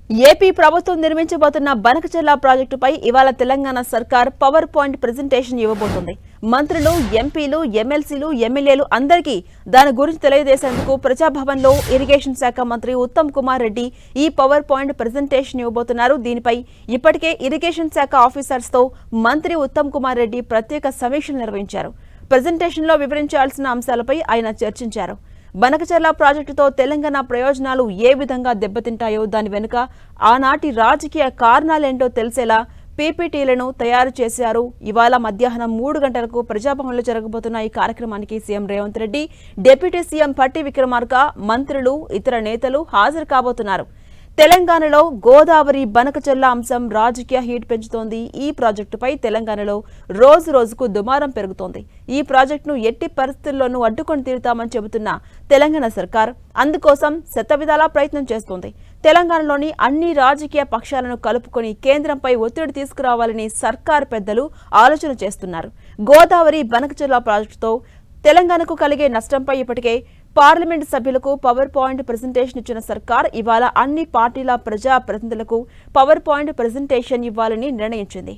AP ప్రభుత్వం నిర్మించబోతున్న బనకచెర్ల ప్రాజెక్టుపై ఇవాళ తెలంగాణ సర్కార్ పవర్ పాయింట్ ప్రెజెంటేషన్ ఇవ్వబోతోంది. మంత్రులు, ఎంపీలు, ఎమ్మెల్సీలు, ఎమ్మెల్యేలు అందరికీ దాని గురించి తెలియజేసేందుకు ప్రజాభవన్లో ఇరిగేషన్ శాఖ మంత్రి ఉత్తమ్ కుమార్ రెడ్డి ఈ పవర్ పాయింట్ ప్రెజెంటేషన్ ఇవ్వబోతున్నారు. దీనిపై ఇప్పటికే ఇరిగేషన్ శాఖ ఆఫీసర్స్తో మంత్రి ఉత్తమ్ కుమార్ రెడ్డి ప్రత్యేక సమీక్షలు నిర్వహించారు. ప్రెజెంటేషన్లో వివరించాల్సిన అంశాలపై ఆయన చర్చించారు. బనకచెర్ల ప్రాజెక్టుతో తెలంగాణ ప్రయోజనాలు ఏ విధంగా దెబ్బతింటాయో దాని వెనుక ఆనాటి రాజకీయ కారణాలేంటో తెలిసేలా పీపీటీలను తయారు చేశారు. ఇవాళ మధ్యాహ్నం 3 గంటలకు ప్రజాభవన్లో జరగబోతున్న ఈ కార్యక్రమానికి CM Revanth Reddy, deputy CM Bhatti Vikramarka, మంత్రులు, ఇతర నేతలు హాజరు కాబోతున్నారు. తెలంగాణలో గోదావరి బనకచెర్ల అంశం రాజకీయ హీట్ పెంచుతోంది. ఈ ప్రాజెక్టుపై తెలంగాణలో రోజు రోజుకు దుమారం పెరుగుతోంది. ఈ ప్రాజెక్టును ఎట్టి పరిస్థితుల్లోనూ అడ్డుకొని తీరుతామని చెబుతున్న తెలంగాణ సర్కార్ అందుకోసం శతవిధాలా ప్రయత్నం చేస్తోంది. తెలంగాణలోని అన్ని రాజకీయ పక్షాలను కలుపుకొని కేంద్రంపై ఒత్తిడి తీసుకురావాలని సర్కార్ పెద్దలు ఆలోచన చేస్తున్నారు. గోదావరి బనకచెర్ల ప్రాజెక్టుతో తెలంగాణకు కలిగే నష్టంపై ఇప్పటికే పార్లమెంటు సభ్యులకు పవర్ పాయింట్ ప్రెజెంటేషన్ ఇచ్చిన సర్కార్ ఇవాళ అన్ని పార్టీల ప్రజా ప్రతినిధులకు పవర్ పాయింట్ ప్రెజెంటేషన్ ఇవ్వాలని నిర్ణయించింది.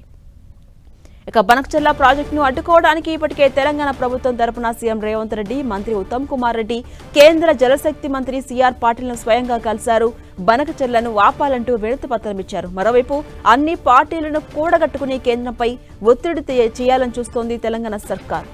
ఇక బనకచెర్ల ప్రాజెక్టును అడ్డుకోవడానికి ఇప్పటికే తెలంగాణ ప్రభుత్వం తరపున సీఎం రేవంత్ రెడ్డి, మంత్రి ఉత్తమ్ కుమార్ రెడ్డి, కేంద్ర జలశక్తి మంత్రి సిఆర్ పాటిల్ను స్వయంగా కలిశారు. బనకచెర్లను ఆపాలంటూ వినతి పత్రం ఇచ్చారు. మరోవైపు అన్ని పార్టీలను కూడగట్టుకుని కేంద్రంపై ఒత్తిడి చేయాలని చూస్తోంది తెలంగాణ సర్కార్.